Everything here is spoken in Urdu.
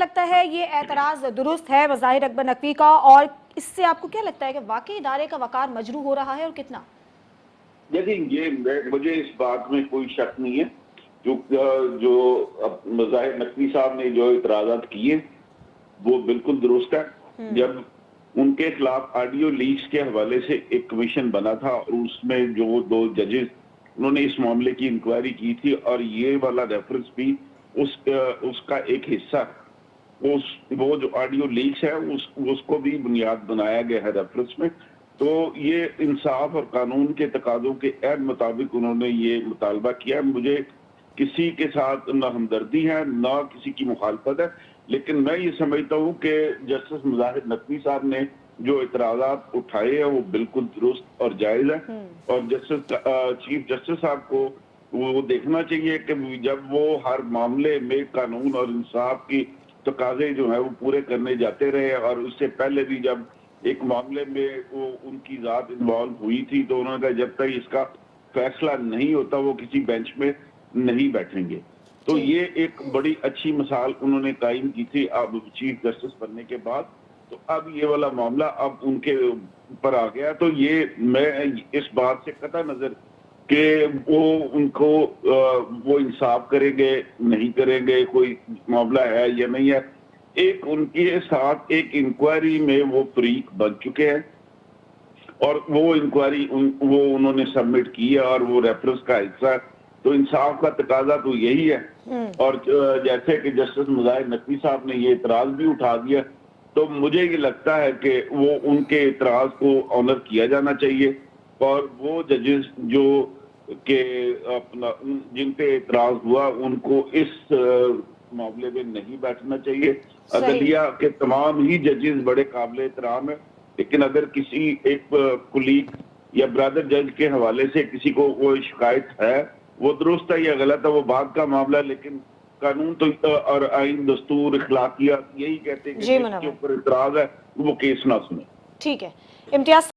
لگتا ہے یہ اعتراض درست ہے بظاہر اکبر نقوی کا، اور اس سے آپ کو کیا لگتا ہے کہ واقعی ادارے کا وقار مجروح ہو رہا ہے اور کتنا؟ دیکھیں، مجھے اس بات میں کوئی شک نہیں ہے، جو ظاہر نقوی صاحب نے جو اعتراضات کیے وہ بالکل درست ہے۔ جب ان کے خلاف آڈیو لیکس کے حوالے سے ایک کمیشن بنا تھا اور اس میں جو 2 ججز انہوں نے اس معاملے کی انکوائری کی تھی، اور یہ والا ریفرنس بھی اس کا ایک حصہ، وہ جو آڈیو لیکس ہے اس کو بھی بنیاد بنایا گیا ہے ریفرنس میں، تو یہ انصاف اور قانون کے تقاضوں کے عین مطابق انہوں نے یہ مطالبہ کیا۔ مجھے کسی کے ساتھ نہ ہمدردی ہے نہ کسی کی مخالفت ہے، لیکن میں یہ سمجھتا ہوں کہ جسٹس مظاہر نقوی صاحب نے جو اعتراضات اٹھائے ہیں وہ بالکل درست اور جائز ہے، اور چیف جسٹس صاحب کو وہ دیکھنا چاہیے کہ جب وہ ہر معاملے میں قانون اور انصاف کی تقاضے جو ہیں وہ پورے کرنے جاتے رہے، اور اس سے پہلے بھی جب ایک معاملے میں وہ ان کی ذات انوالو ہوئی تھی تو انہوں نے کہا جب تک اس کا فیصلہ نہیں ہوتا وہ کسی بینچ میں نہیں بیٹھیں گے۔ تو یہ ایک بڑی اچھی مثال انہوں نے قائم کی تھی اب چیف جسٹس بننے کے بعد، تو اب یہ والا معاملہ اب ان کے اوپر آ گیا، تو یہ میں اس بات سے قطع نظر کہ وہ ان کو وہ انصاف کریں گے نہیں کریں گے، کوئی معاملہ ہے یا نہیں ہے، ایک ان کے ساتھ ایک انکوائری میں وہ فریق بن چکے ہیں، اور وہ انکوائری وہ انہوں نے سبمٹ کی ہے اور وہ ریفرنس کا حصہ ہے، تو انصاف کا تقاضا تو یہی ہے۔ اور جیسے کہ جسٹس مظاہر نقوی صاحب نے یہ اعتراض بھی اٹھا دیا، تو مجھے یہ لگتا ہے کہ وہ ان کے اعتراض کو آنر کیا جانا چاہیے، اور وہ ججز جو کہ جن پہ اعتراض ہوا ان کو اس معاملے میں نہیں بیٹھنا چاہیے۔ عدلیہ کے تمام ہی ججز بڑے قابل احترام ہیں، لیکن اگر کسی ایک کلیگ یا برادر جج کے حوالے سے کسی کو کوئی شکایت ہے، وہ درست ہے یا غلط ہے وہ بات کا معاملہ ہے، لیکن قانون تو اور آئین دستور اخلاقیات یہی کہتے ہیں کہ جس کے اوپر اعتراض ہے وہ کیس نہ سنے۔ ٹھیک ہے، امتیاز